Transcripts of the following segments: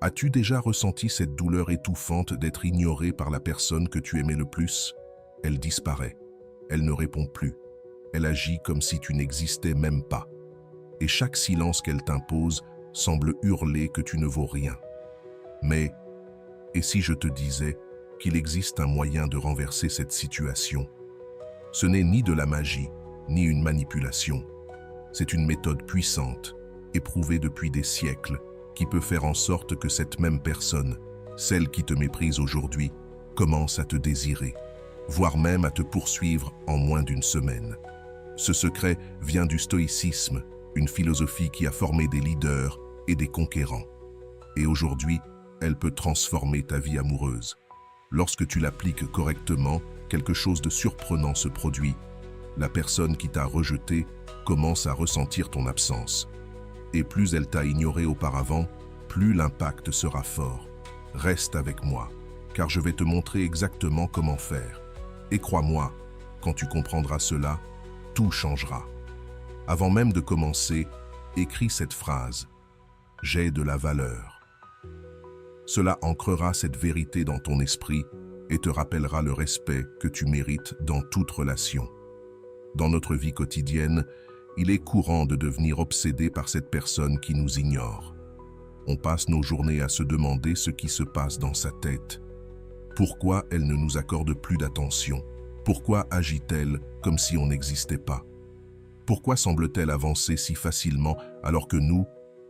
As-tu déjà ressenti cette douleur étouffante d'être ignoré par la personne que tu aimais le plus? Elle disparaît. Elle ne répond plus. Elle agit comme si tu n'existais même pas. Et chaque silence qu'elle t'impose semble hurler que tu ne vaux rien. Mais, et si je te disais qu'il existe un moyen de renverser cette situation? Ce n'est ni de la magie, ni une manipulation. C'est une méthode puissante, éprouvée depuis des siècles, qui peut faire en sorte que cette même personne, celle qui te méprise aujourd'hui, commence à te désirer, voire même à te poursuivre en moins d'une semaine. Ce secret vient du stoïcisme, une philosophie qui a formé des leaders et des conquérants. Et aujourd'hui, elle peut transformer ta vie amoureuse. Lorsque tu l'appliques correctement, quelque chose de surprenant se produit. La personne qui t'a rejeté commence à ressentir ton absence. Et plus elle t'a ignoré auparavant, plus l'impact sera fort. Reste avec moi, car je vais te montrer exactement comment faire. Et crois-moi, quand tu comprendras cela, tout changera. Avant même de commencer, écris cette phrase. J'ai de la valeur. Cela ancrera cette vérité dans ton esprit et te rappellera le respect que tu mérites dans toute relation. Dans notre vie quotidienne, il est courant de devenir obsédé par cette personne qui nous ignore. On passe nos journées à se demander ce qui se passe dans sa tête. Pourquoi elle ne nous accorde plus d'attention? Pourquoi agit-elle comme si on n'existait pas? Pourquoi semble-t-elle avancer si facilement alors que nous,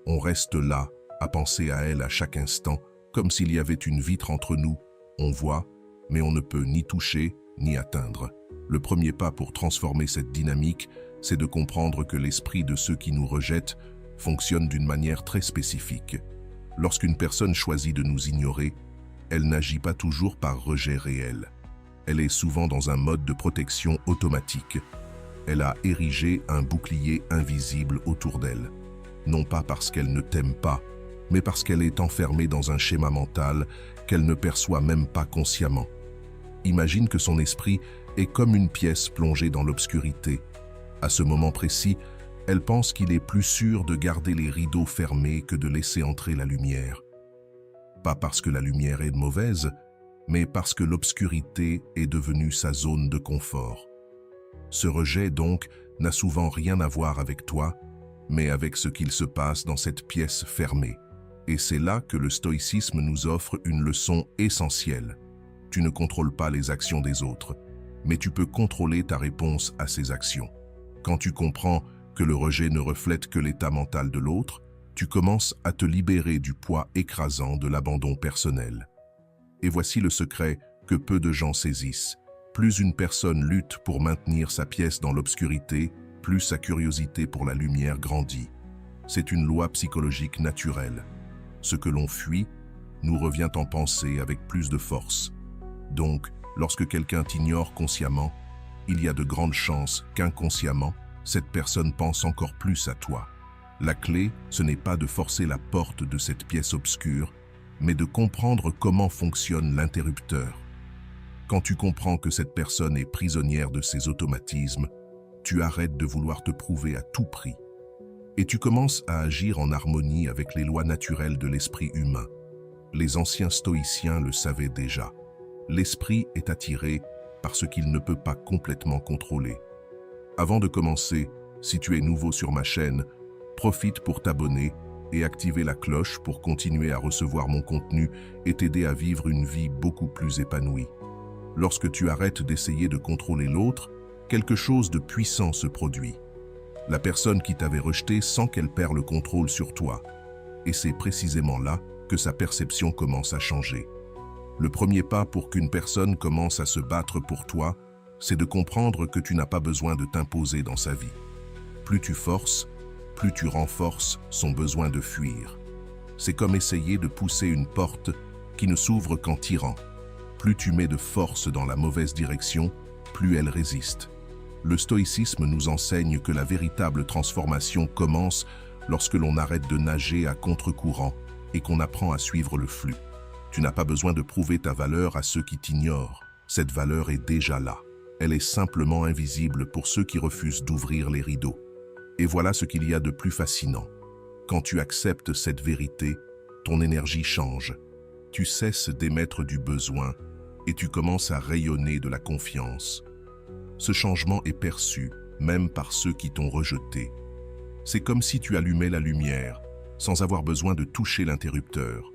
on reste là à penser à elle à chaque instant, comme s'il y avait une vitre entre nous? On voit, mais on ne peut ni toucher ni atteindre. Le premier pas pour transformer cette dynamique, c'est de comprendre que l'esprit de ceux qui nous rejettent fonctionne d'une manière très spécifique. Lorsqu'une personne choisit de nous ignorer, elle n'agit pas toujours par rejet réel. Elle est souvent dans un mode de protection automatique. Elle a érigé un bouclier invisible autour d'elle. Non pas parce qu'elle ne t'aime pas, mais parce qu'elle est enfermée dans un schéma mental qu'elle ne perçoit même pas consciemment. Imagine que son esprit est comme une pièce plongée dans l'obscurité. À ce moment précis, elle pense qu'il est plus sûr de garder les rideaux fermés que de laisser entrer la lumière. Pas parce que la lumière est mauvaise, mais parce que l'obscurité est devenue sa zone de confort. Ce rejet, donc, n'a souvent rien à voir avec toi, mais avec ce qu'il se passe dans cette pièce fermée. Et c'est là que le stoïcisme nous offre une leçon essentielle. Tu ne contrôles pas les actions des autres, mais tu peux contrôler ta réponse à ces actions. Quand tu comprends que le rejet ne reflète que l'état mental de l'autre, tu commences à te libérer du poids écrasant de l'abandon personnel. Et voici le secret que peu de gens saisissent. Plus une personne lutte pour maintenir sa pièce dans l'obscurité, plus sa curiosité pour la lumière grandit. C'est une loi psychologique naturelle. Ce que l'on fuit nous revient en pensée avec plus de force. Donc, lorsque quelqu'un t'ignore consciemment, il y a de grandes chances qu'inconsciemment, cette personne pense encore plus à toi. La clé, ce n'est pas de forcer la porte de cette pièce obscure, mais de comprendre comment fonctionne l'interrupteur. Quand tu comprends que cette personne est prisonnière de ses automatismes, tu arrêtes de vouloir te prouver à tout prix. Et tu commences à agir en harmonie avec les lois naturelles de l'esprit humain. Les anciens stoïciens le savaient déjà. L'esprit est attiré par ce qu'il ne peut pas complètement contrôler. Avant de commencer, si tu es nouveau sur ma chaîne, profite pour t'abonner et activer la cloche pour continuer à recevoir mon contenu et t'aider à vivre une vie beaucoup plus épanouie. Lorsque tu arrêtes d'essayer de contrôler l'autre, quelque chose de puissant se produit. La personne qui t'avait rejeté sent qu'elle perd le contrôle sur toi. Et c'est précisément là que sa perception commence à changer. Le premier pas pour qu'une personne commence à se battre pour toi, c'est de comprendre que tu n'as pas besoin de t'imposer dans sa vie. Plus tu forces, plus tu renforces son besoin de fuir. C'est comme essayer de pousser une porte qui ne s'ouvre qu'en tirant. Plus tu mets de force dans la mauvaise direction, plus elle résiste. Le stoïcisme nous enseigne que la véritable transformation commence lorsque l'on arrête de nager à contre-courant et qu'on apprend à suivre le flux. Tu n'as pas besoin de prouver ta valeur à ceux qui t'ignorent. Cette valeur est déjà là. Elle est simplement invisible pour ceux qui refusent d'ouvrir les rideaux. Et voilà ce qu'il y a de plus fascinant. Quand tu acceptes cette vérité, ton énergie change. Tu cesses d'émettre du besoin et tu commences à rayonner de la confiance. Ce changement est perçu, même par ceux qui t'ont rejeté. C'est comme si tu allumais la lumière, sans avoir besoin de toucher l'interrupteur.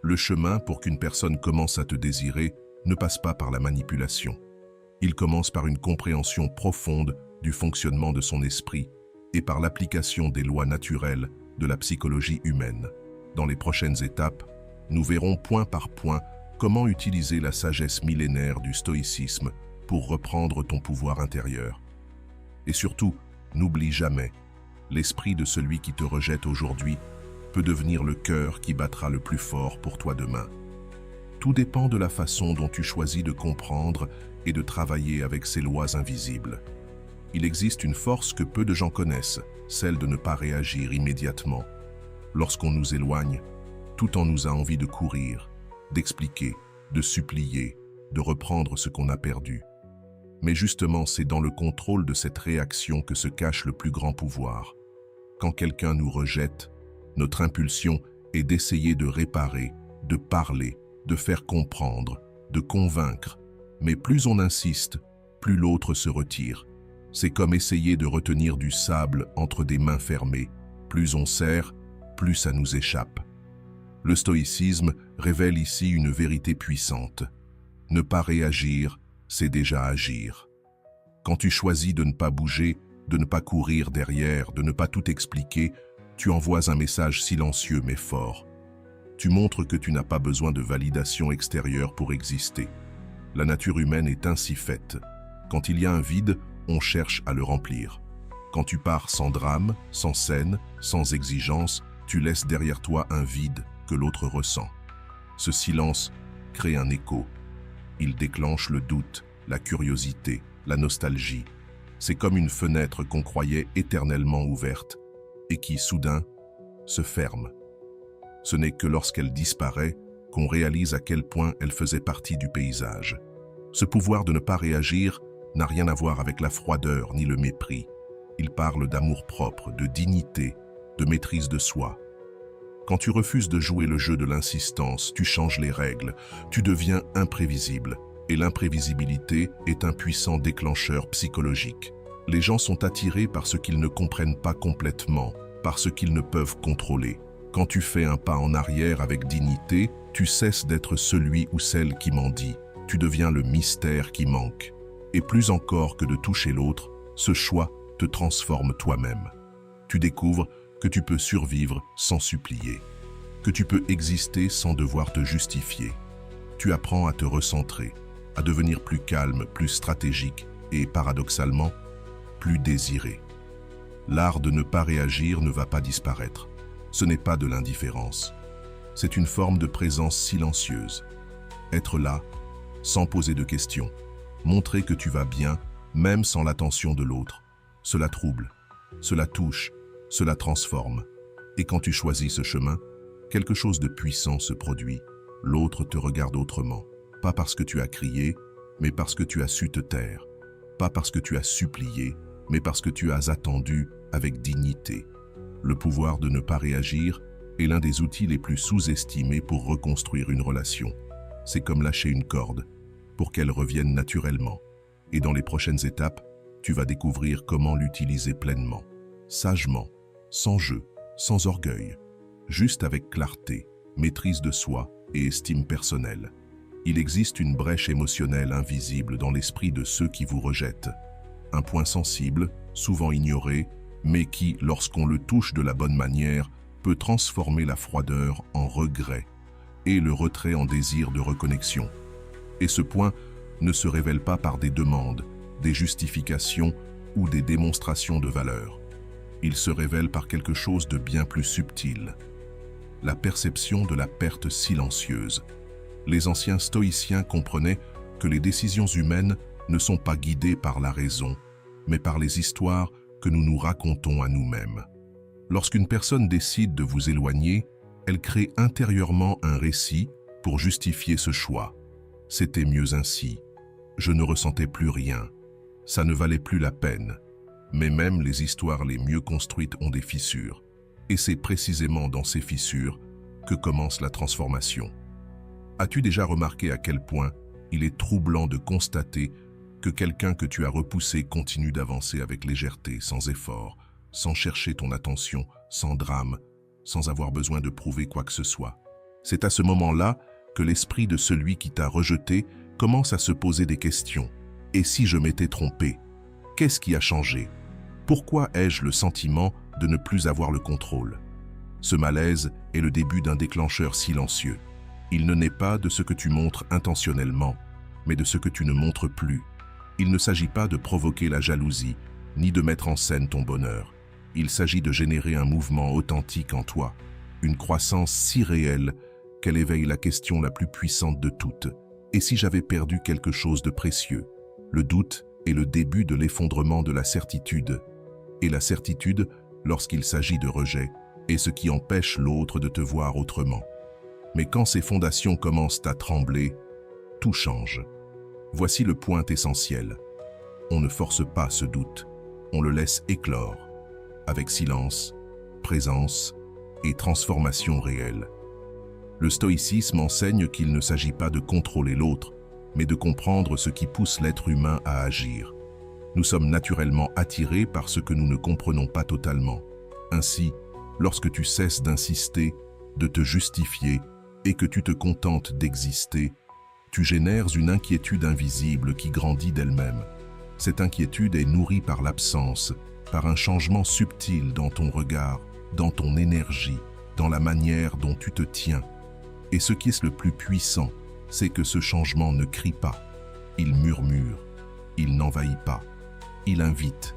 Le chemin pour qu'une personne commence à te désirer ne passe pas par la manipulation. Il commence par une compréhension profonde du fonctionnement de son esprit et par l'application des lois naturelles de la psychologie humaine. Dans les prochaines étapes, nous verrons point par point comment utiliser la sagesse millénaire du stoïcisme pour reprendre ton pouvoir intérieur. Et surtout, n'oublie jamais, l'esprit de celui qui te rejette aujourd'hui peut devenir le cœur qui battra le plus fort pour toi demain. Tout dépend de la façon dont tu choisis de comprendre et de travailler avec ces lois invisibles. Il existe une force que peu de gens connaissent, celle de ne pas réagir immédiatement. Lorsqu'on nous éloigne, tout en nous a envie de courir, d'expliquer, de supplier, de reprendre ce qu'on a perdu. Mais justement, c'est dans le contrôle de cette réaction que se cache le plus grand pouvoir. Quand quelqu'un nous rejette, notre impulsion est d'essayer de réparer, de parler, de faire comprendre, de convaincre. Mais plus on insiste, plus l'autre se retire. C'est comme essayer de retenir du sable entre des mains fermées. Plus on serre, plus ça nous échappe. Le stoïcisme révèle ici une vérité puissante. Ne pas réagir, c'est déjà agir. Quand tu choisis de ne pas bouger, de ne pas courir derrière, de ne pas tout expliquer, tu envoies un message silencieux mais fort. Tu montres que tu n'as pas besoin de validation extérieure pour exister. La nature humaine est ainsi faite. Quand il y a un vide, on cherche à le remplir. Quand tu pars sans drame, sans scène, sans exigence, tu laisses derrière toi un vide que l'autre ressent. Ce silence crée un écho. Il déclenche le doute, la curiosité, la nostalgie. C'est comme une fenêtre qu'on croyait éternellement ouverte et qui, soudain, se ferme. Ce n'est que lorsqu'elle disparaît qu'on réalise à quel point elle faisait partie du paysage. Ce pouvoir de ne pas réagir n'a rien à voir avec la froideur ni le mépris. Il parle d'amour-propre, de dignité, de maîtrise de soi. Quand tu refuses de jouer le jeu de l'insistance, tu changes les règles, tu deviens imprévisible. Et l'imprévisibilité est un puissant déclencheur psychologique. Les gens sont attirés par ce qu'ils ne comprennent pas complètement, par ce qu'ils ne peuvent contrôler. Quand tu fais un pas en arrière avec dignité, tu cesses d'être celui ou celle qui mendie. Tu deviens le mystère qui manque. Et plus encore que de toucher l'autre, ce choix te transforme toi-même. Tu découvres que tu peux survivre sans supplier, que tu peux exister sans devoir te justifier. Tu apprends à te recentrer, à devenir plus calme, plus stratégique et, paradoxalement, plus désiré. L'art de ne pas réagir ne va pas disparaître. Ce n'est pas de l'indifférence. C'est une forme de présence silencieuse. Être là, sans poser de questions. Montrer que tu vas bien, même sans l'attention de l'autre. Cela trouble, cela touche, cela transforme. Et quand tu choisis ce chemin, quelque chose de puissant se produit. L'autre te regarde autrement. Pas parce que tu as crié, mais parce que tu as su te taire. Pas parce que tu as supplié, mais parce que tu as attendu avec dignité. Le pouvoir de ne pas réagir est l'un des outils les plus sous-estimés pour reconstruire une relation. C'est comme lâcher une corde, pour qu'elle revienne naturellement. Et dans les prochaines étapes, tu vas découvrir comment l'utiliser pleinement, sagement, sans jeu, sans orgueil, juste avec clarté, maîtrise de soi et estime personnelle. Il existe une brèche émotionnelle invisible dans l'esprit de ceux qui vous rejettent. Un point sensible, souvent ignoré, mais qui, lorsqu'on le touche de la bonne manière, peut transformer la froideur en regret et le retrait en désir de reconnexion. Et ce point ne se révèle pas par des demandes, des justifications ou des démonstrations de valeur. Il se révèle par quelque chose de bien plus subtil. La perception de la perte silencieuse. Les anciens stoïciens comprenaient que les décisions humaines ne sont pas guidées par la raison, mais par les histoires que nous nous racontons à nous-mêmes. Lorsqu'une personne décide de vous éloigner, elle crée intérieurement un récit pour justifier ce choix. C'était mieux ainsi. Je ne ressentais plus rien. Ça ne valait plus la peine. Mais même les histoires les mieux construites ont des fissures. Et c'est précisément dans ces fissures que commence la transformation. As-tu déjà remarqué à quel point il est troublant de constater que quelqu'un que tu as repoussé continue d'avancer avec légèreté, sans effort, sans chercher ton attention, sans drame, sans avoir besoin de prouver quoi que ce soit? C'est à ce moment-là que l'esprit de celui qui t'a rejeté commence à se poser des questions. Et si je m'étais trompé? Qu'est-ce qui a changé? Pourquoi ai-je le sentiment de ne plus avoir le contrôle? Ce malaise est le début d'un déclencheur silencieux. Il ne naît pas de ce que tu montres intentionnellement, mais de ce que tu ne montres plus. Il ne s'agit pas de provoquer la jalousie, ni de mettre en scène ton bonheur. Il s'agit de générer un mouvement authentique en toi, une croissance si réelle qu'elle éveille la question la plus puissante de toutes. Et si j'avais perdu quelque chose de précieux? Le doute est le début de l'effondrement de la certitude. Et la certitude, lorsqu'il s'agit de rejet, est ce qui empêche l'autre de te voir autrement. Mais quand ces fondations commencent à trembler, tout change. Voici le point essentiel. On ne force pas ce doute, on le laisse éclore, avec silence, présence et transformation réelle. Le stoïcisme enseigne qu'il ne s'agit pas de contrôler l'autre, mais de comprendre ce qui pousse l'être humain à agir. Nous sommes naturellement attirés par ce que nous ne comprenons pas totalement. Ainsi, lorsque tu cesses d'insister, de te justifier et que tu te contentes d'exister, tu génères une inquiétude invisible qui grandit d'elle-même. Cette inquiétude est nourrie par l'absence, par un changement subtil dans ton regard, dans ton énergie, dans la manière dont tu te tiens. Et ce qui est le plus puissant, c'est que ce changement ne crie pas, il murmure, il n'envahit pas, il invite.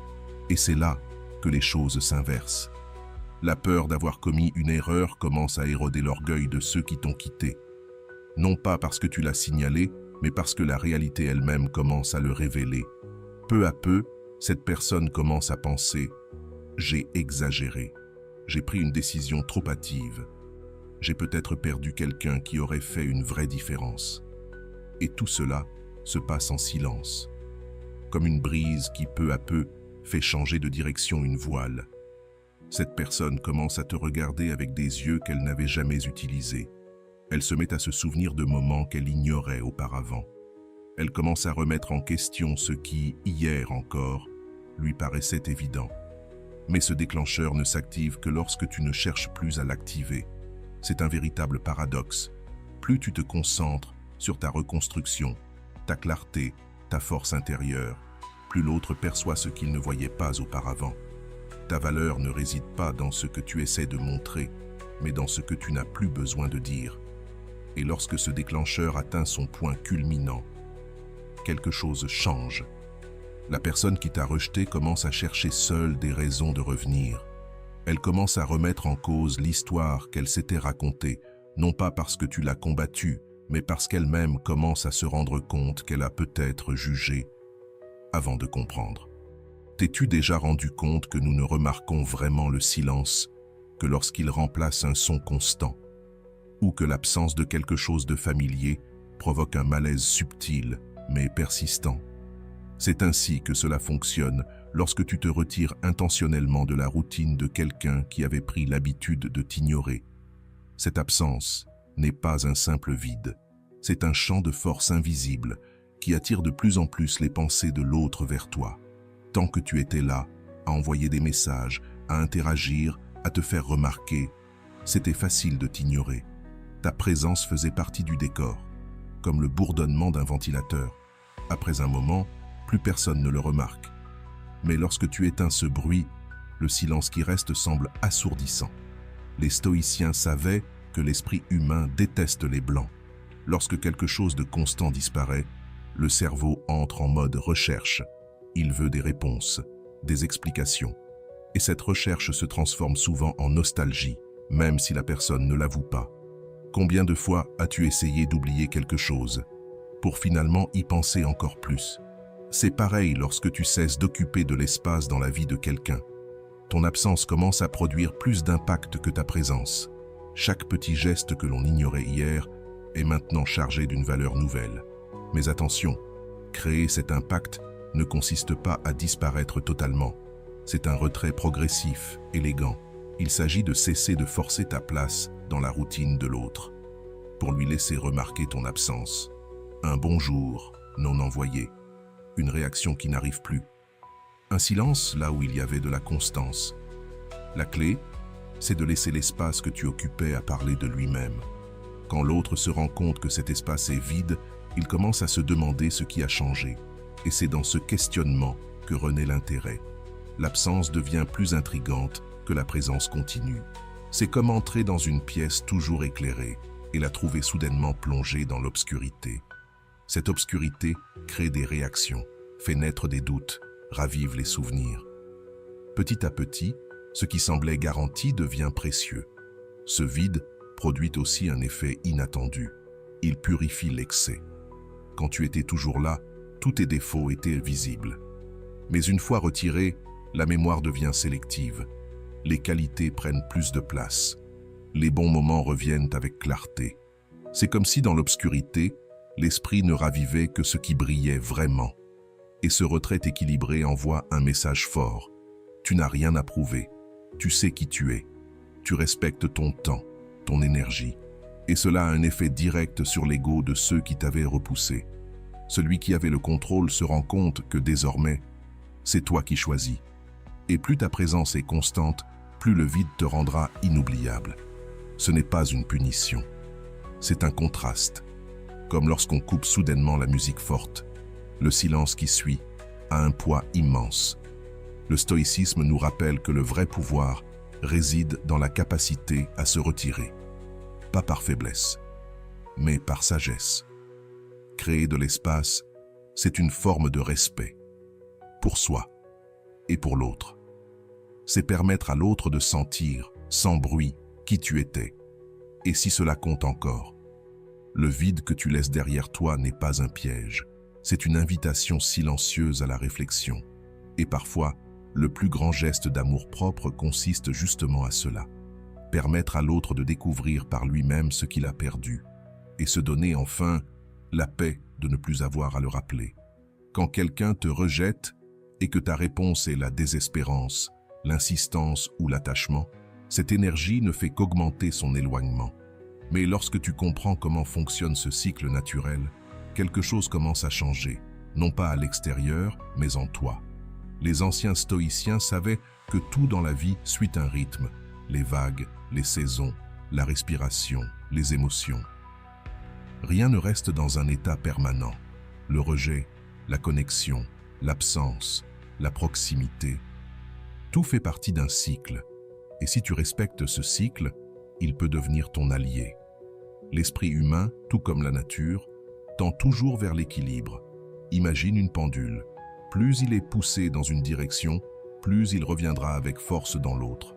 Et c'est là que les choses s'inversent. La peur d'avoir commis une erreur commence à éroder l'orgueil de ceux qui t'ont quitté. Non pas parce que tu l'as signalé, mais parce que la réalité elle-même commence à le révéler. Peu à peu, cette personne commence à penser « j'ai exagéré, j'ai pris une décision trop hâtive, j'ai peut-être perdu quelqu'un qui aurait fait une vraie différence. » Et tout cela se passe en silence, comme une brise qui peu à peu fait changer de direction une voile. Cette personne commence à te regarder avec des yeux qu'elle n'avait jamais utilisés. Elle se met à se souvenir de moments qu'elle ignorait auparavant. Elle commence à remettre en question ce qui, hier encore, lui paraissait évident. Mais ce déclencheur ne s'active que lorsque tu ne cherches plus à l'activer. C'est un véritable paradoxe. Plus tu te concentres sur ta reconstruction, ta clarté, ta force intérieure, plus l'autre perçoit ce qu'il ne voyait pas auparavant. Ta valeur ne réside pas dans ce que tu essaies de montrer, mais dans ce que tu n'as plus besoin de dire. Et lorsque ce déclencheur atteint son point culminant, quelque chose change. La personne qui t'a rejeté commence à chercher seule des raisons de revenir. Elle commence à remettre en cause l'histoire qu'elle s'était racontée, non pas parce que tu l'as combattue, mais parce qu'elle-même commence à se rendre compte qu'elle a peut-être jugé avant de comprendre. T'es-tu déjà rendu compte que nous ne remarquons vraiment le silence que lorsqu'il remplace un son constant, ou que l'absence de quelque chose de familier provoque un malaise subtil mais persistant? C'est ainsi que cela fonctionne lorsque tu te retires intentionnellement de la routine de quelqu'un qui avait pris l'habitude de t'ignorer. Cette absence n'est pas un simple vide, c'est un champ de force invisible qui attire de plus en plus les pensées de l'autre vers toi. Tant que tu étais là, à envoyer des messages, à interagir, à te faire remarquer, c'était facile de t'ignorer. Ta présence faisait partie du décor, comme le bourdonnement d'un ventilateur. Après un moment, plus personne ne le remarque. Mais lorsque tu éteins ce bruit, le silence qui reste semble assourdissant. Les stoïciens savaient que l'esprit humain déteste les blancs. Lorsque quelque chose de constant disparaît, le cerveau entre en mode recherche. Il veut des réponses, des explications. Et cette recherche se transforme souvent en nostalgie, même si la personne ne l'avoue pas. Combien de fois as-tu essayé d'oublier quelque chose, pour finalement y penser encore plus? C'est pareil lorsque tu cesses d'occuper de l'espace dans la vie de quelqu'un. Ton absence commence à produire plus d'impact que ta présence. Chaque petit geste que l'on ignorait hier est maintenant chargé d'une valeur nouvelle. Mais attention, créer cet impact ne consiste pas à disparaître totalement. C'est un retrait progressif, élégant. Il s'agit de cesser de forcer ta place dans la routine de l'autre, pour lui laisser remarquer ton absence. Un bonjour non envoyé, une réaction qui n'arrive plus, un silence là où il y avait de la constance. La clé, c'est de laisser l'espace que tu occupais à parler de lui-même. Quand l'autre se rend compte que cet espace est vide, il commence à se demander ce qui a changé. Et c'est dans ce questionnement que renaît l'intérêt. L'absence devient plus intrigante que la présence continue. C'est comme entrer dans une pièce toujours éclairée et la trouver soudainement plongée dans l'obscurité. Cette obscurité crée des réactions, fait naître des doutes, ravive les souvenirs. Petit à petit, ce qui semblait garanti devient précieux. Ce vide produit aussi un effet inattendu. Il purifie l'excès. Quand tu étais toujours là, tous tes défauts étaient visibles. Mais une fois retirés, la mémoire devient sélective. Les qualités prennent plus de place. Les bons moments reviennent avec clarté. C'est comme si dans l'obscurité, l'esprit ne ravivait que ce qui brillait vraiment. Et ce retrait équilibré envoie un message fort. Tu n'as rien à prouver. Tu sais qui tu es. Tu respectes ton temps, ton énergie. Et cela a un effet direct sur l'ego de ceux qui t'avaient repoussé. Celui qui avait le contrôle se rend compte que désormais, c'est toi qui choisis. Et plus ta présence est constante, plus le vide te rendra inoubliable. Ce n'est pas une punition. C'est un contraste. Comme lorsqu'on coupe soudainement la musique forte, le silence qui suit a un poids immense. Le stoïcisme nous rappelle que le vrai pouvoir réside dans la capacité à se retirer. Pas par faiblesse, mais par sagesse. Créer de l'espace, c'est une forme de respect. Pour soi et pour l'autre. C'est permettre à l'autre de sentir, sans bruit, qui tu étais. Et si cela compte encore, le vide que tu laisses derrière toi n'est pas un piège. C'est une invitation silencieuse à la réflexion. Et parfois, le plus grand geste d'amour-propre consiste justement à cela. Permettre à l'autre de découvrir par lui-même ce qu'il a perdu. Et se donner enfin la paix de ne plus avoir à le rappeler. Quand quelqu'un te rejette et que ta réponse est la désespérance, l'insistance ou l'attachement, cette énergie ne fait qu'augmenter son éloignement. Mais lorsque tu comprends comment fonctionne ce cycle naturel, quelque chose commence à changer, non pas à l'extérieur, mais en toi. Les anciens stoïciens savaient que tout dans la vie suit un rythme, les vagues, les saisons, la respiration, les émotions. Rien ne reste dans un état permanent. Le rejet, la connexion, l'absence, la proximité, tout fait partie d'un cycle. Et si tu respectes ce cycle, il peut devenir ton allié. L'esprit humain, tout comme la nature, tend toujours vers l'équilibre. Imagine une pendule. Plus il est poussé dans une direction, plus il reviendra avec force dans l'autre.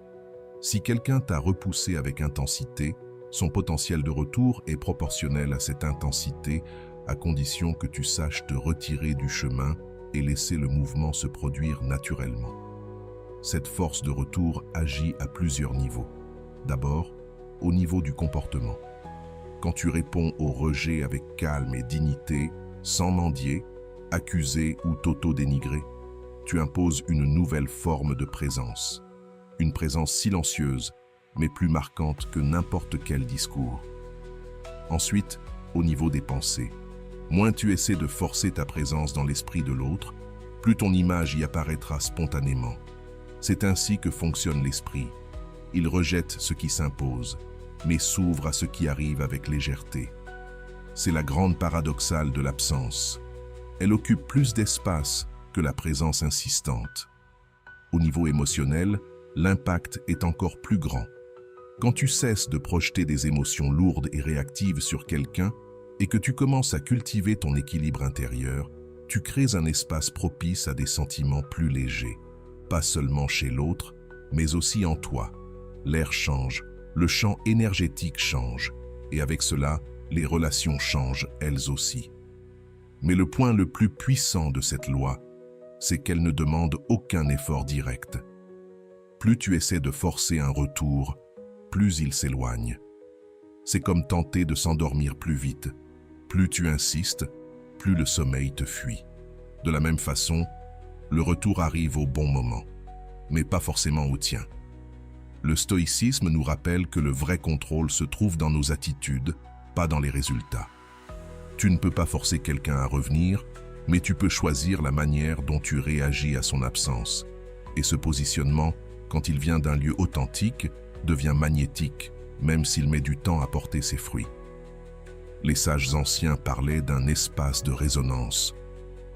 Si quelqu'un t'a repoussé avec intensité, son potentiel de retour est proportionnel à cette intensité, à condition que tu saches te retirer du chemin et laisser le mouvement se produire naturellement. Cette force de retour agit à plusieurs niveaux. D'abord, au niveau du comportement. Quand tu réponds au rejet avec calme et dignité, sans mendier, accuser ou t'auto-dénigrer, tu imposes une nouvelle forme de présence. Une présence silencieuse, mais plus marquante que n'importe quel discours. Ensuite, au niveau des pensées. Moins tu essaies de forcer ta présence dans l'esprit de l'autre, plus ton image y apparaîtra spontanément. C'est ainsi que fonctionne l'esprit. Il rejette ce qui s'impose, mais s'ouvre à ce qui arrive avec légèreté. C'est la grande paradoxale de l'absence. Elle occupe plus d'espace que la présence insistante. Au niveau émotionnel, l'impact est encore plus grand. Quand tu cesses de projeter des émotions lourdes et réactives sur quelqu'un et que tu commences à cultiver ton équilibre intérieur, tu crées un espace propice à des sentiments plus légers. Pas seulement chez l'autre, mais aussi en toi. L'air change, le champ énergétique change, et avec cela, les relations changent elles aussi. Mais le point le plus puissant de cette loi, c'est qu'elle ne demande aucun effort direct. Plus tu essaies de forcer un retour, plus il s'éloigne. C'est comme tenter de s'endormir plus vite. Plus tu insistes, plus le sommeil te fuit. De la même façon, le retour arrive au bon moment, mais pas forcément au tien. Le stoïcisme nous rappelle que le vrai contrôle se trouve dans nos attitudes, pas dans les résultats. Tu ne peux pas forcer quelqu'un à revenir, mais tu peux choisir la manière dont tu réagis à son absence. Et ce positionnement, quand il vient d'un lieu authentique, devient magnétique, même s'il met du temps à porter ses fruits. Les sages anciens parlaient d'un espace de résonance.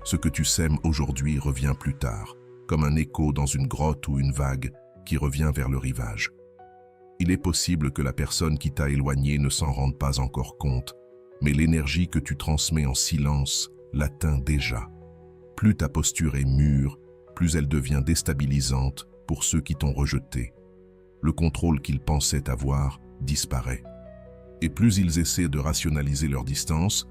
Ce que tu sèmes aujourd'hui revient plus tard, comme un écho dans une grotte ou une vague qui revient vers le rivage. Il est possible que la personne qui t'a éloigné ne s'en rende pas encore compte, mais l'énergie que tu transmets en silence l'atteint déjà. Plus ta posture est mûre, plus elle devient déstabilisante pour ceux qui t'ont rejeté. Le contrôle qu'ils pensaient avoir disparaît. Et plus ils essaient de rationaliser leur distance,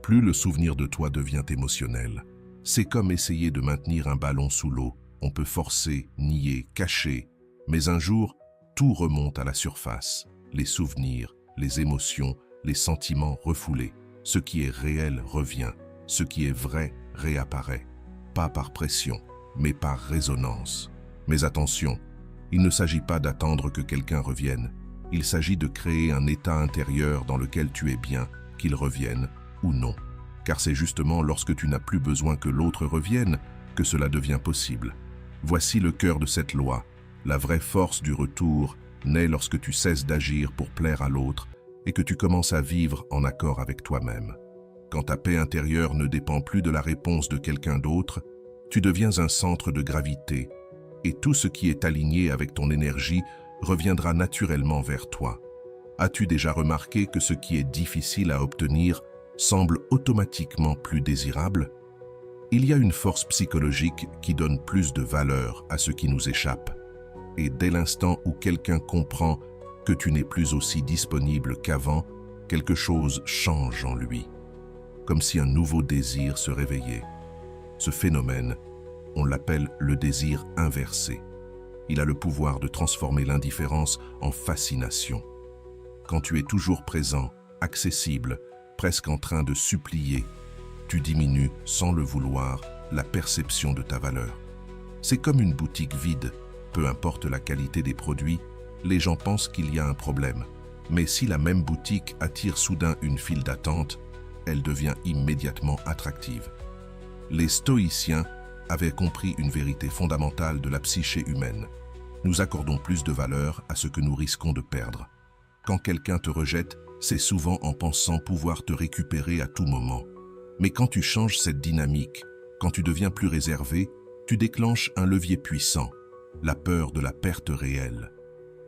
plus le souvenir de toi devient émotionnel. C'est comme essayer de maintenir un ballon sous l'eau. On peut forcer, nier, cacher, mais un jour, tout remonte à la surface. Les souvenirs, les émotions, les sentiments refoulés. Ce qui est réel revient. Ce qui est vrai réapparaît. Pas par pression, mais par résonance. Mais attention, il ne s'agit pas d'attendre que quelqu'un revienne. Il s'agit de créer un état intérieur dans lequel tu es bien, qu'il revienne ou non. Car c'est justement lorsque tu n'as plus besoin que l'autre revienne que cela devient possible. Voici le cœur de cette loi. La vraie force du retour naît lorsque tu cesses d'agir pour plaire à l'autre et que tu commences à vivre en accord avec toi-même. Quand ta paix intérieure ne dépend plus de la réponse de quelqu'un d'autre, tu deviens un centre de gravité et tout ce qui est aligné avec ton énergie reviendra naturellement vers toi. As-tu déjà remarqué que ce qui est difficile à obtenir semble automatiquement plus désirable? Il y a une force psychologique qui donne plus de valeur à ce qui nous échappe. Et dès l'instant où quelqu'un comprend que tu n'es plus aussi disponible qu'avant, quelque chose change en lui, comme si un nouveau désir se réveillait. Ce phénomène, on l'appelle le désir inversé. Il a le pouvoir de transformer l'indifférence en fascination. Quand tu es toujours présent, accessible, presque en train de supplier, tu diminues, sans le vouloir, la perception de ta valeur. C'est comme une boutique vide. Peu importe la qualité des produits, les gens pensent qu'il y a un problème. Mais si la même boutique attire soudain une file d'attente, elle devient immédiatement attractive. Les stoïciens avaient compris une vérité fondamentale de la psyché humaine. Nous accordons plus de valeur à ce que nous risquons de perdre. Quand quelqu'un te rejette, c'est souvent en pensant pouvoir te récupérer à tout moment. Mais quand tu changes cette dynamique, quand tu deviens plus réservé, tu déclenches un levier puissant, la peur de la perte réelle.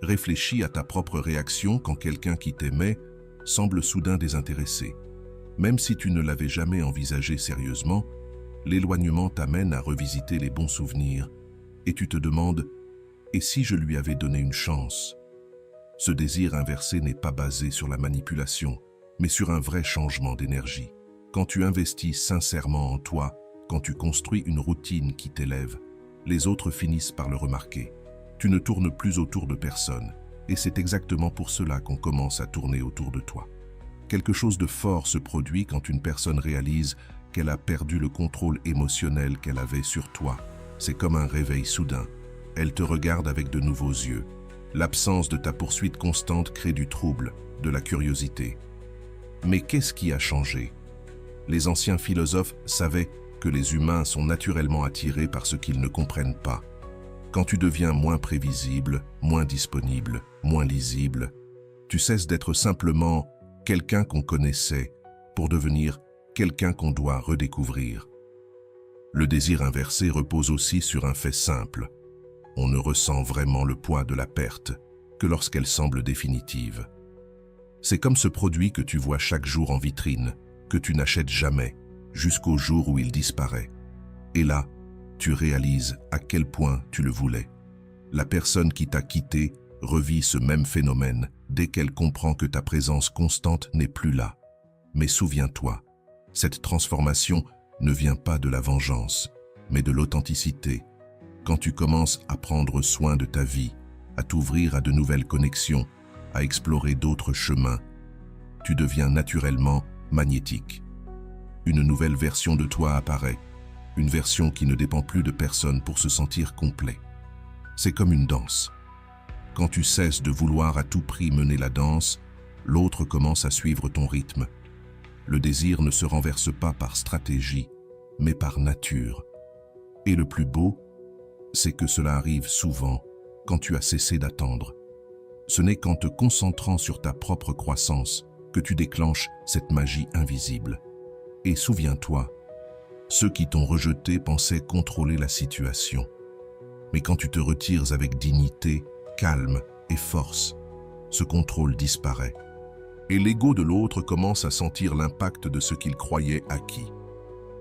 Réfléchis à ta propre réaction quand quelqu'un qui t'aimait semble soudain désintéressé. Même si tu ne l'avais jamais envisagé sérieusement, l'éloignement t'amène à revisiter les bons souvenirs et tu te demandes « et si je lui avais donné une chance ?» Ce désir inversé n'est pas basé sur la manipulation, mais sur un vrai changement d'énergie. Quand tu investis sincèrement en toi, quand tu construis une routine qui t'élève, les autres finissent par le remarquer. Tu ne tournes plus autour de personne, et c'est exactement pour cela qu'on commence à tourner autour de toi. Quelque chose de fort se produit quand une personne réalise qu'elle a perdu le contrôle émotionnel qu'elle avait sur toi. C'est comme un réveil soudain. Elle te regarde avec de nouveaux yeux. L'absence de ta poursuite constante crée du trouble, de la curiosité. Mais qu'est-ce qui a changé? Les anciens philosophes savaient que les humains sont naturellement attirés par ce qu'ils ne comprennent pas. Quand tu deviens moins prévisible, moins disponible, moins lisible, tu cesses d'être simplement quelqu'un qu'on connaissait pour devenir quelqu'un qu'on doit redécouvrir. Le désir inversé repose aussi sur un fait simple. On ne ressent vraiment le poids de la perte que lorsqu'elle semble définitive. C'est comme ce produit que tu vois chaque jour en vitrine, que tu n'achètes jamais, jusqu'au jour où il disparaît. Et là, tu réalises à quel point tu le voulais. La personne qui t'a quitté revit ce même phénomène dès qu'elle comprend que ta présence constante n'est plus là. Mais souviens-toi, cette transformation ne vient pas de la vengeance, mais de l'authenticité. Quand tu commences à prendre soin de ta vie, à t'ouvrir à de nouvelles connexions, à explorer d'autres chemins, tu deviens naturellement magnétique. Une nouvelle version de toi apparaît, une version qui ne dépend plus de personne pour se sentir complet. C'est comme une danse. Quand tu cesses de vouloir à tout prix mener la danse, l'autre commence à suivre ton rythme. Le désir ne se renverse pas par stratégie, mais par nature. Et le plus beau, c'est que cela arrive souvent quand tu as cessé d'attendre. Ce n'est qu'en te concentrant sur ta propre croissance que tu déclenches cette magie invisible. Et souviens-toi, ceux qui t'ont rejeté pensaient contrôler la situation. Mais quand tu te retires avec dignité, calme et force, ce contrôle disparaît. Et l'ego de l'autre commence à sentir l'impact de ce qu'il croyait acquis.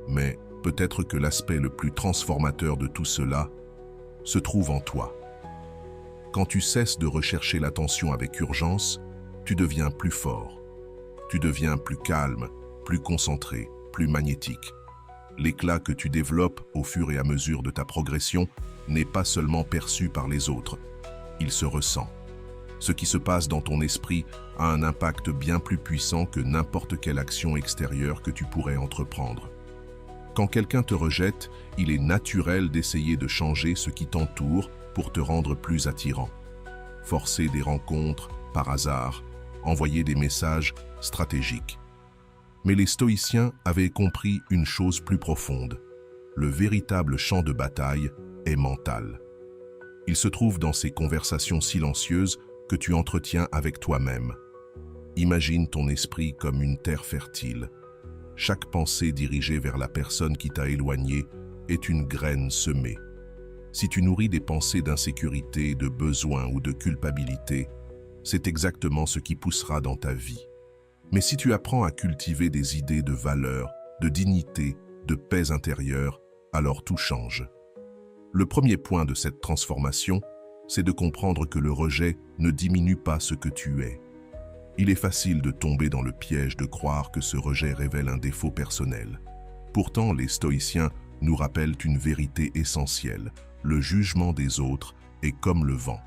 Mais peut-être que l'aspect le plus transformateur de tout cela se trouve en toi. Quand tu cesses de rechercher l'attention avec urgence, tu deviens plus fort. Tu deviens plus calme, plus concentré, plus magnétique. L'éclat que tu développes au fur et à mesure de ta progression n'est pas seulement perçu par les autres, il se ressent. Ce qui se passe dans ton esprit a un impact bien plus puissant que n'importe quelle action extérieure que tu pourrais entreprendre. Quand quelqu'un te rejette, il est naturel d'essayer de changer ce qui t'entoure pour te rendre plus attirant. Forcer des rencontres par hasard, envoyer des messages stratégiques. Mais les stoïciens avaient compris une chose plus profonde. Le véritable champ de bataille est mental. Il se trouve dans ces conversations silencieuses que tu entretiens avec toi-même. Imagine ton esprit comme une terre fertile. Chaque pensée dirigée vers la personne qui t'a éloigné est une graine semée. Si tu nourris des pensées d'insécurité, de besoin ou de culpabilité, c'est exactement ce qui poussera dans ta vie. Mais si tu apprends à cultiver des idées de valeur, de dignité, de paix intérieure, alors tout change. Le premier point de cette transformation, c'est de comprendre que le rejet ne diminue pas ce que tu es. Il est facile de tomber dans le piège de croire que ce rejet révèle un défaut personnel. Pourtant, les stoïciens nous rappellent une vérité essentielle. Le jugement des autres est comme le vent.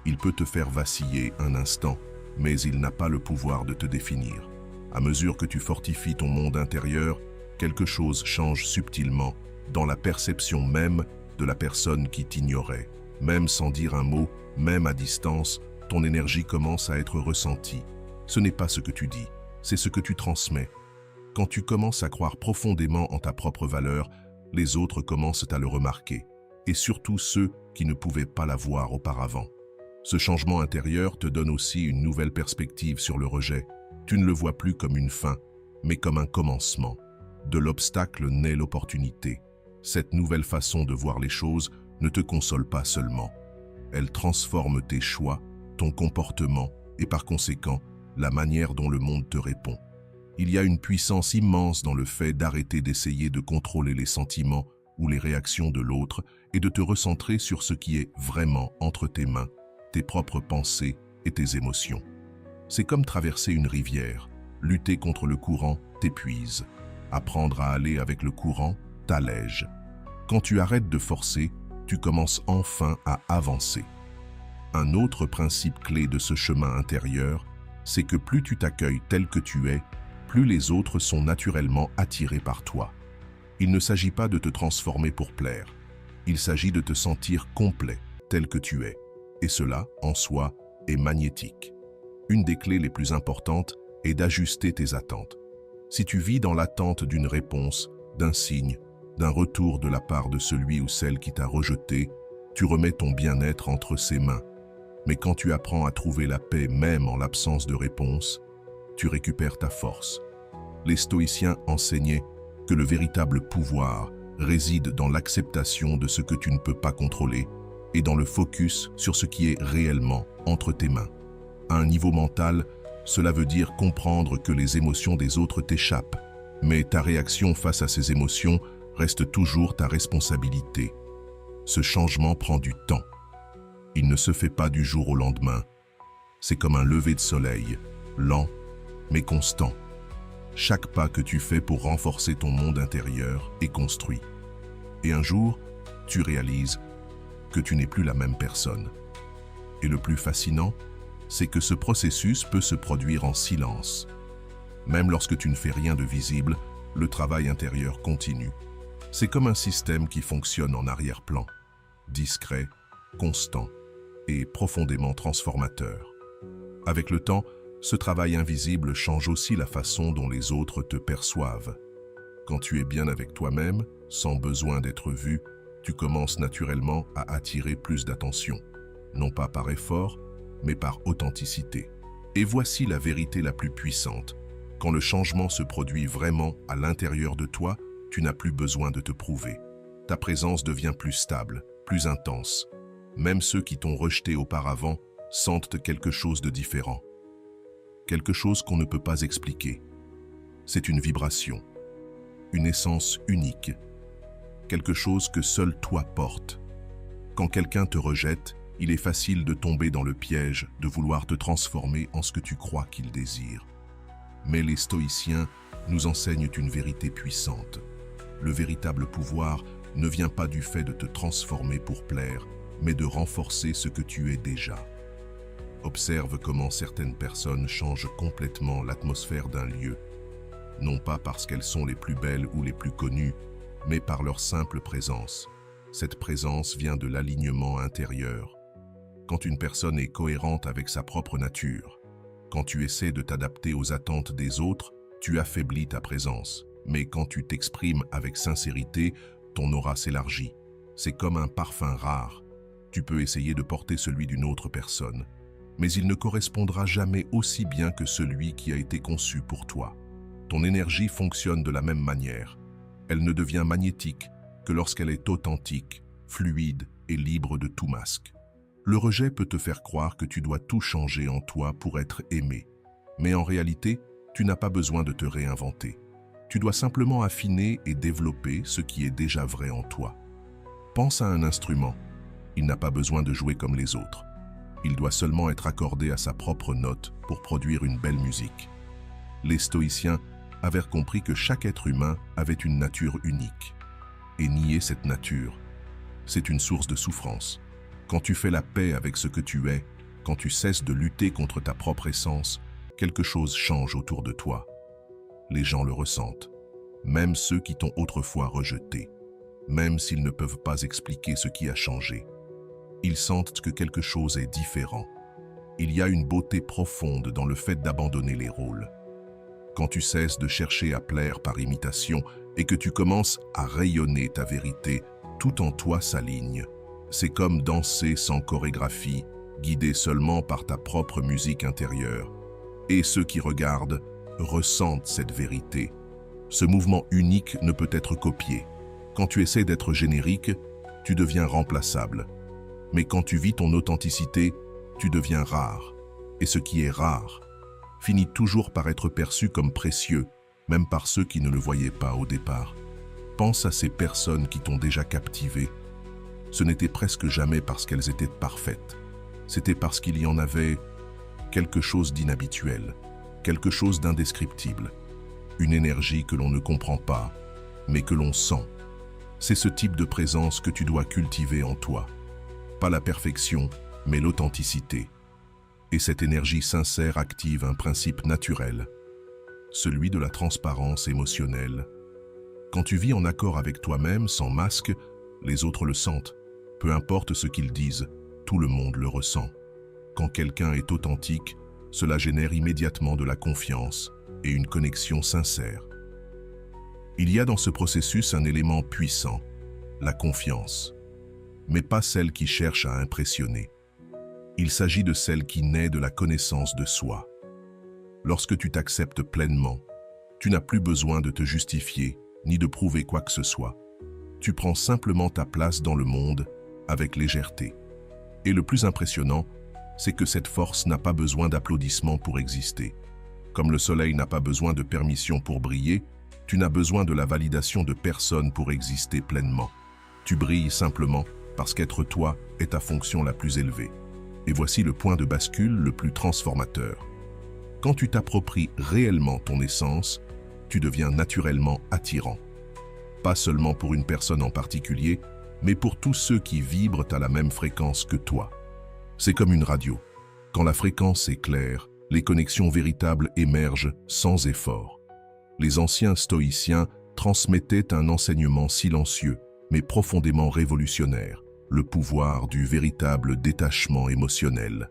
Il peut te faire vaciller un instant, mais il n'a pas le pouvoir de te définir. À mesure que tu fortifies ton monde intérieur, quelque chose change subtilement dans la perception même de la personne qui t'ignorait. Même sans dire un mot, même à distance, ton énergie commence à être ressentie. Ce n'est pas ce que tu dis, c'est ce que tu transmets. Quand tu commences à croire profondément en ta propre valeur, les autres commencent à le remarquer, et surtout ceux qui ne pouvaient pas la voir auparavant. Ce changement intérieur te donne aussi une nouvelle perspective sur le rejet. Tu ne le vois plus comme une fin, mais comme un commencement. De l'obstacle naît l'opportunité. Cette nouvelle façon de voir les choses ne te console pas seulement. Elle transforme tes choix, ton comportement et par conséquent, la manière dont le monde te répond. Il y a une puissance immense dans le fait d'arrêter d'essayer de contrôler les sentiments ou les réactions de l'autre et de te recentrer sur ce qui est vraiment entre tes mains, tes propres pensées et tes émotions. C'est comme traverser une rivière. Lutter contre le courant t'épuise. Apprendre à aller avec le courant t'allège. Quand tu arrêtes de forcer, tu commences enfin à avancer. Un autre principe clé de ce chemin intérieur, c'est que plus tu t'accueilles tel que tu es, plus les autres sont naturellement attirés par toi. Il ne s'agit pas de te transformer pour plaire. Il s'agit de te sentir complet tel que tu es. Et cela, en soi, est magnétique. Une des clés les plus importantes est d'ajuster tes attentes. Si tu vis dans l'attente d'une réponse, d'un signe, d'un retour de la part de celui ou celle qui t'a rejeté, tu remets ton bien-être entre ses mains. Mais quand tu apprends à trouver la paix même en l'absence de réponse, tu récupères ta force. Les stoïciens enseignaient que le véritable pouvoir réside dans l'acceptation de ce que tu ne peux pas contrôler et dans le focus sur ce qui est réellement entre tes mains. À un niveau mental, cela veut dire comprendre que les émotions des autres t'échappent, mais ta réaction face à ces émotions reste toujours ta responsabilité. Ce changement prend du temps. Il ne se fait pas du jour au lendemain. C'est comme un lever de soleil, lent mais constant. Chaque pas que tu fais pour renforcer ton monde intérieur est construit. Et un jour, tu réalises que tu n'es plus la même personne. Et le plus fascinant, c'est que ce processus peut se produire en silence. Même lorsque tu ne fais rien de visible, le travail intérieur continue. C'est comme un système qui fonctionne en arrière-plan, discret, constant. et profondément transformateur. Avec le temps, ce travail invisible change aussi la façon dont les autres te perçoivent. Quand tu es bien avec toi-même, sans besoin d'être vu, tu commences naturellement à attirer plus d'attention, non pas par effort, mais par authenticité. Et voici la vérité la plus puissante. Quand le changement se produit vraiment à l'intérieur de toi, tu n'as plus besoin de te prouver. Ta présence devient plus stable, plus intense. Même ceux qui t'ont rejeté auparavant sentent quelque chose de différent. Quelque chose qu'on ne peut pas expliquer. C'est une vibration, une essence unique, quelque chose que seul toi portes. Quand quelqu'un te rejette, il est facile de tomber dans le piège de vouloir te transformer en ce que tu crois qu'il désire. Mais les stoïciens nous enseignent une vérité puissante. Le véritable pouvoir ne vient pas du fait de te transformer pour plaire, mais de renforcer ce que tu es déjà. Observe comment certaines personnes changent complètement l'atmosphère d'un lieu, non pas parce qu'elles sont les plus belles ou les plus connues, mais par leur simple présence. Cette présence vient de l'alignement intérieur. Quand une personne est cohérente avec sa propre nature, quand tu essaies de t'adapter aux attentes des autres, tu affaiblis ta présence. Mais quand tu t'exprimes avec sincérité, ton aura s'élargit. C'est comme un parfum rare. Tu peux essayer de porter celui d'une autre personne, mais il ne correspondra jamais aussi bien que celui qui a été conçu pour toi. Ton énergie fonctionne de la même manière. Elle ne devient magnétique que lorsqu'elle est authentique, fluide et libre de tout masque. Le rejet peut te faire croire que tu dois tout changer en toi pour être aimé. Mais en réalité, tu n'as pas besoin de te réinventer. Tu dois simplement affiner et développer ce qui est déjà vrai en toi. Pense à un instrument. Il n'a pas besoin de jouer comme les autres. Il doit seulement être accordé à sa propre note pour produire une belle musique. Les stoïciens avaient compris que chaque être humain avait une nature unique. Et nier cette nature, c'est une source de souffrance. Quand tu fais la paix avec ce que tu es, quand tu cesses de lutter contre ta propre essence, quelque chose change autour de toi. Les gens le ressentent, même ceux qui t'ont autrefois rejeté, même s'ils ne peuvent pas expliquer ce qui a changé. Ils sentent que quelque chose est différent. Il y a une beauté profonde dans le fait d'abandonner les rôles. Quand tu cesses de chercher à plaire par imitation et que tu commences à rayonner ta vérité, tout en toi s'aligne. C'est comme danser sans chorégraphie, guidé seulement par ta propre musique intérieure. Et ceux qui regardent ressentent cette vérité. Ce mouvement unique ne peut être copié. Quand tu essaies d'être générique, tu deviens remplaçable. Mais quand tu vis ton authenticité, tu deviens rare. Et ce qui est rare finit toujours par être perçu comme précieux, même par ceux qui ne le voyaient pas au départ. Pense à ces personnes qui t'ont déjà captivé. Ce n'était presque jamais parce qu'elles étaient parfaites. C'était parce qu'il y en avait quelque chose d'inhabituel, quelque chose d'indescriptible, une énergie que l'on ne comprend pas, mais que l'on sent. C'est ce type de présence que tu dois cultiver en toi. Pas la perfection, mais l'authenticité. Et cette énergie sincère active un principe naturel, celui de la transparence émotionnelle. Quand tu vis en accord avec toi-même, sans masque, les autres le sentent. Peu importe ce qu'ils disent, tout le monde le ressent. Quand quelqu'un est authentique, cela génère immédiatement de la confiance et une connexion sincère. Il y a dans ce processus un élément puissant, la confiance, mais pas celle qui cherche à impressionner. Il s'agit de celle qui naît de la connaissance de soi. Lorsque tu t'acceptes pleinement, tu n'as plus besoin de te justifier ni de prouver quoi que ce soit. Tu prends simplement ta place dans le monde avec légèreté. Et le plus impressionnant, c'est que cette force n'a pas besoin d'applaudissements pour exister. Comme le soleil n'a pas besoin de permission pour briller, tu n'as besoin de la validation de personne pour exister pleinement. Tu brilles simplement parce qu'être toi est ta fonction la plus élevée. Et voici le point de bascule le plus transformateur. Quand tu t'appropries réellement ton essence, tu deviens naturellement attirant. Pas seulement pour une personne en particulier, mais pour tous ceux qui vibrent à la même fréquence que toi. C'est comme une radio. Quand la fréquence est claire, les connexions véritables émergent sans effort. Les anciens stoïciens transmettaient un enseignement silencieux, mais profondément révolutionnaire. le pouvoir du véritable détachement émotionnel.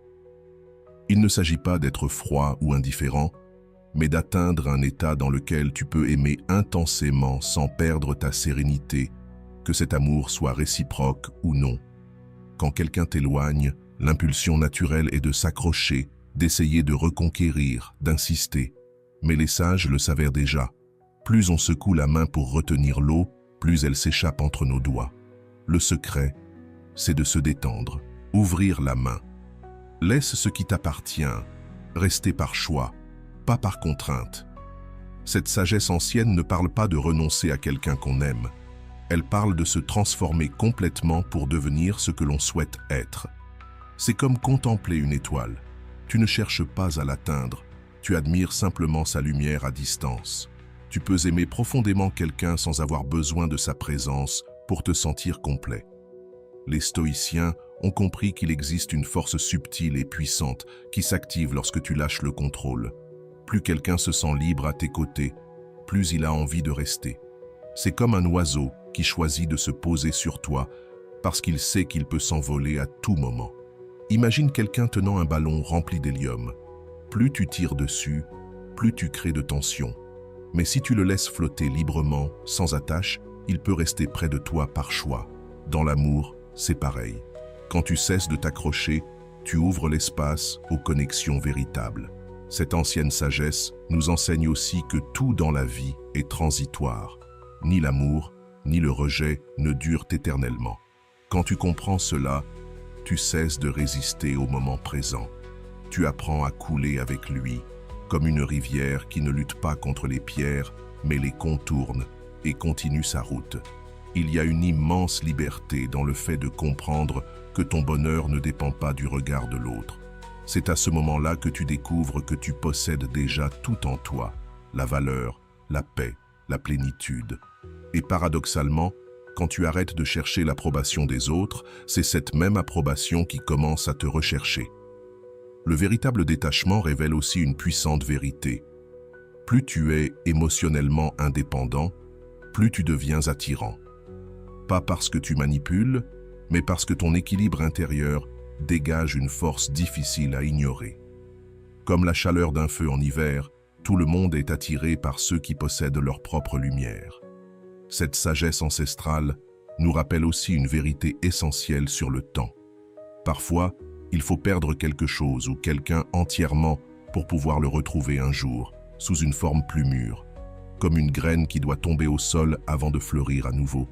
Il ne s'agit pas d'être froid ou indifférent, mais d'atteindre un état dans lequel tu peux aimer intensément sans perdre ta sérénité, que cet amour soit réciproque ou non. Quand quelqu'un t'éloigne, l'impulsion naturelle est de s'accrocher, d'essayer de reconquérir, d'insister. Mais les sages le savaient déjà. Plus on secoue la main pour retenir l'eau, plus elle s'échappe entre nos doigts. Le secret, c'est de se détendre, ouvrir la main. Laisse ce qui t'appartient, rester par choix, pas par contrainte. Cette sagesse ancienne ne parle pas de renoncer à quelqu'un qu'on aime. Elle parle de se transformer complètement pour devenir ce que l'on souhaite être. C'est comme contempler une étoile. Tu ne cherches pas à l'atteindre, tu admires simplement sa lumière à distance. Tu peux aimer profondément quelqu'un sans avoir besoin de sa présence pour te sentir complet. Les stoïciens ont compris qu'il existe une force subtile et puissante qui s'active lorsque tu lâches le contrôle. Plus quelqu'un se sent libre à tes côtés, plus il a envie de rester. C'est comme un oiseau qui choisit de se poser sur toi parce qu'il sait qu'il peut s'envoler à tout moment. Imagine quelqu'un tenant un ballon rempli d'hélium. Plus tu tires dessus, plus tu crées de tension. Mais si tu le laisses flotter librement, sans attache, il peut rester près de toi par choix. Dans l'amour, c'est pareil. Quand tu cesses de t'accrocher, tu ouvres l'espace aux connexions véritables. Cette ancienne sagesse nous enseigne aussi que tout dans la vie est transitoire. Ni l'amour, ni le rejet ne durent éternellement. Quand tu comprends cela, tu cesses de résister au moment présent. Tu apprends à couler avec lui, comme une rivière qui ne lutte pas contre les pierres, mais les contourne et continue sa route. Il y a une immense liberté dans le fait de comprendre que ton bonheur ne dépend pas du regard de l'autre. C'est à ce moment-là que tu découvres que tu possèdes déjà tout en toi, la valeur, la paix, la plénitude. Et paradoxalement, quand tu arrêtes de chercher l'approbation des autres, c'est cette même approbation qui commence à te rechercher. Le véritable détachement révèle aussi une puissante vérité. Plus tu es émotionnellement indépendant, plus tu deviens attirant. Pas parce que tu manipules, mais parce que ton équilibre intérieur dégage une force difficile à ignorer. Comme la chaleur d'un feu en hiver, tout le monde est attiré par ceux qui possèdent leur propre lumière. Cette sagesse ancestrale nous rappelle aussi une vérité essentielle sur le temps. Parfois, il faut perdre quelque chose ou quelqu'un entièrement pour pouvoir le retrouver un jour, sous une forme plus mûre, comme une graine qui doit tomber au sol avant de fleurir à nouveau.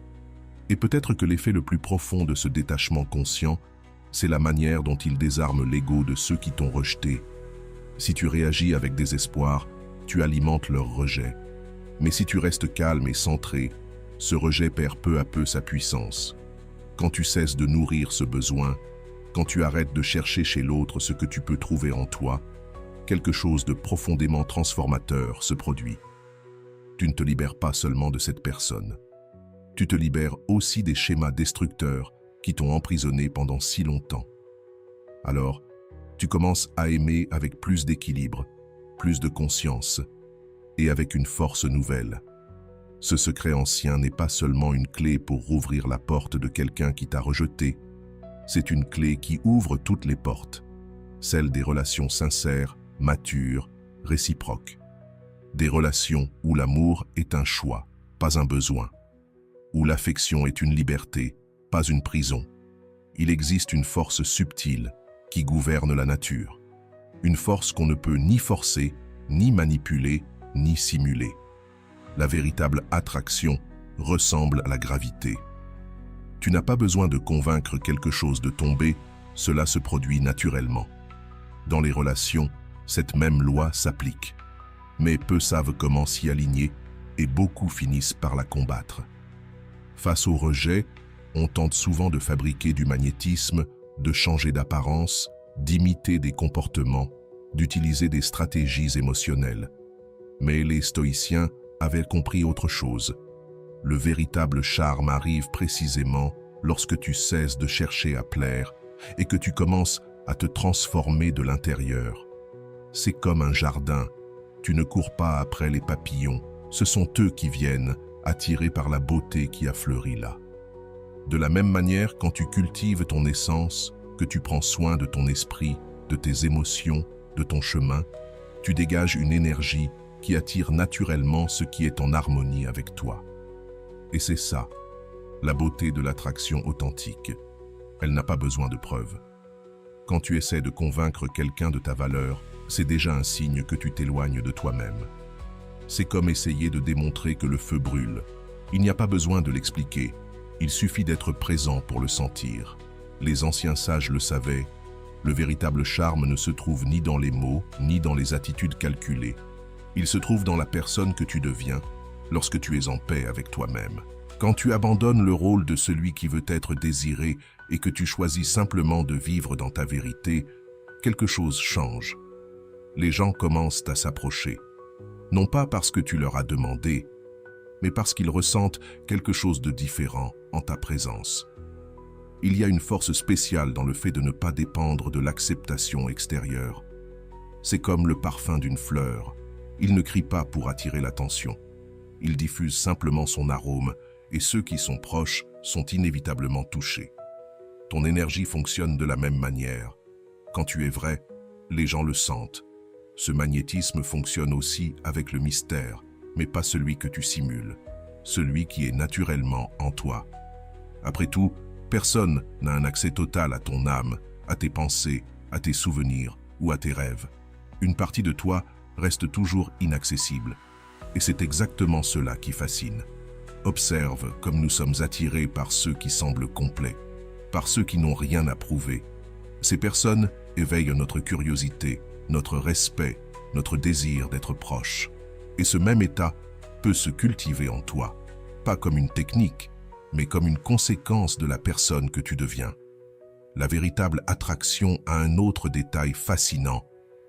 Et peut-être que l'effet le plus profond de ce détachement conscient, c'est la manière dont il désarme l'ego de ceux qui t'ont rejeté. Si tu réagis avec désespoir, tu alimentes leur rejet. Mais si tu restes calme et centré, ce rejet perd peu à peu sa puissance. Quand tu cesses de nourrir ce besoin, quand tu arrêtes de chercher chez l'autre ce que tu peux trouver en toi, quelque chose de profondément transformateur se produit. Tu ne te libères pas seulement de cette personne. Tu te libères aussi des schémas destructeurs qui t'ont emprisonné pendant si longtemps. Alors, tu commences à aimer avec plus d'équilibre, plus de conscience et avec une force nouvelle. Ce secret ancien n'est pas seulement une clé pour rouvrir la porte de quelqu'un qui t'a rejeté, c'est une clé qui ouvre toutes les portes, celles des relations sincères, matures, réciproques. Des relations où l'amour est un choix, pas un besoin. Où l'affection est une liberté, pas une prison. Il existe une force subtile qui gouverne la nature. Une force qu'on ne peut ni forcer, ni manipuler, ni simuler. La véritable attraction ressemble à la gravité. Tu n'as pas besoin de convaincre quelque chose de tomber, cela se produit naturellement. Dans les relations, cette même loi s'applique. Mais peu savent comment s'y aligner et beaucoup finissent par la combattre. Face au rejet, on tente souvent de fabriquer du magnétisme, de changer d'apparence, d'imiter des comportements, d'utiliser des stratégies émotionnelles. Mais les stoïciens avaient compris autre chose. Le véritable charme arrive précisément lorsque tu cesses de chercher à plaire et que tu commences à te transformer de l'intérieur. C'est comme un jardin. Tu ne cours pas après les papillons, ce sont eux qui viennent, attirés par la beauté qui a fleuri là. De la même manière, quand tu cultives ton essence, que tu prends soin de ton esprit, de tes émotions, de ton chemin, tu dégages une énergie qui attire naturellement ce qui est en harmonie avec toi. Et c'est ça, la beauté de l'attraction authentique. Elle n'a pas besoin de preuves. Quand tu essaies de convaincre quelqu'un de ta valeur, c'est déjà un signe que tu t'éloignes de toi-même. C'est comme essayer de démontrer que le feu brûle. Il n'y a pas besoin de l'expliquer. Il suffit d'être présent pour le sentir. Les anciens sages le savaient. Le véritable charme ne se trouve ni dans les mots, ni dans les attitudes calculées. Il se trouve dans la personne que tu deviens lorsque tu es en paix avec toi-même. Quand tu abandonnes le rôle de celui qui veut être désiré et que tu choisis simplement de vivre dans ta vérité, quelque chose change. Les gens commencent à s'approcher. Non pas parce que tu leur as demandé, mais parce qu'ils ressentent quelque chose de différent en ta présence. Il y a une force spéciale dans le fait de ne pas dépendre de l'acceptation extérieure. C'est comme le parfum d'une fleur. Il ne crie pas pour attirer l'attention. Il diffuse simplement son arôme et ceux qui sont proches sont inévitablement touchés. Ton énergie fonctionne de la même manière. Quand tu es vrai, les gens le sentent. Ce magnétisme fonctionne aussi avec le mystère, mais pas celui que tu simules, celui qui est naturellement en toi. Après tout, personne n'a un accès total à ton âme, à tes pensées, à tes souvenirs ou à tes rêves. Une partie de toi reste toujours inaccessible. Et c'est exactement cela qui fascine. Observe comme nous sommes attirés par ceux qui semblent complets, par ceux qui n'ont rien à prouver. Ces personnes éveillent notre curiosité, notre respect, notre désir d'être proche. Et ce même état peut se cultiver en toi, pas comme une technique, mais comme une conséquence de la personne que tu deviens. La véritable attraction a un autre détail fascinant.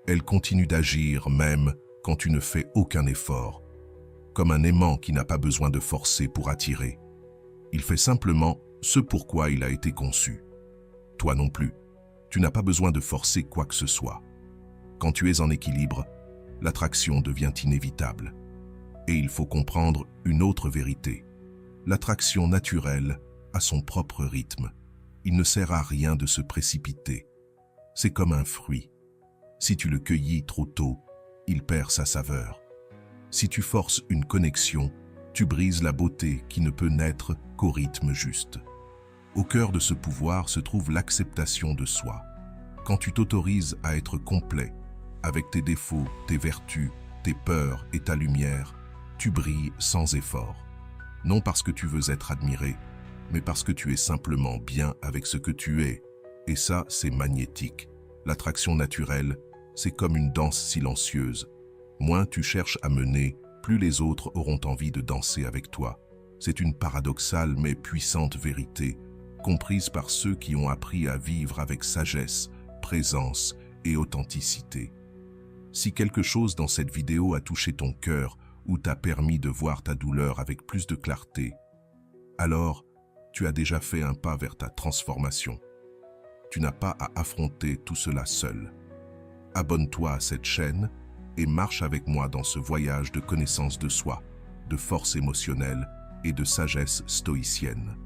Elle continue d'agir même quand tu ne fais aucun effort, comme un aimant qui n'a pas besoin de forcer pour attirer. Il fait simplement ce pourquoi il a été conçu. Toi non plus, tu n'as pas besoin de forcer quoi que ce soit. Quand tu es en équilibre, l'attraction devient inévitable. Et il faut comprendre une autre vérité. L'attraction naturelle a son propre rythme. Il ne sert à rien de se précipiter. C'est comme un fruit. Si tu le cueillis trop tôt, il perd sa saveur. Si tu forces une connexion, tu brises la beauté qui ne peut naître qu'au rythme juste. Au cœur de ce pouvoir se trouve l'acceptation de soi. Quand tu t'autorises à être complet, avec tes défauts, tes vertus, tes peurs et ta lumière, tu brilles sans effort. Non parce que tu veux être admiré, mais parce que tu es simplement bien avec ce que tu es. Et ça, c'est magnétique. L'attraction naturelle, c'est comme une danse silencieuse. Moins tu cherches à mener, plus les autres auront envie de danser avec toi. C'est une paradoxale mais puissante vérité, comprise par ceux qui ont appris à vivre avec sagesse, présence et authenticité. Si quelque chose dans cette vidéo a touché ton cœur ou t'a permis de voir ta douleur avec plus de clarté, alors tu as déjà fait un pas vers ta transformation. Tu n'as pas à affronter tout cela seul. Abonne-toi à cette chaîne et marche avec moi dans ce voyage de connaissance de soi, de force émotionnelle et de sagesse stoïcienne.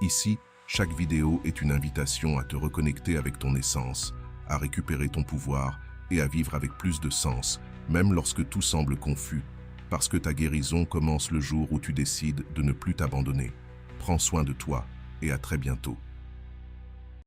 Ici, chaque vidéo est une invitation à te reconnecter avec ton essence, à récupérer ton pouvoir et à vivre avec plus de sens, même lorsque tout semble confus, parce que ta guérison commence le jour où tu décides de ne plus t'abandonner. Prends soin de toi et à très bientôt.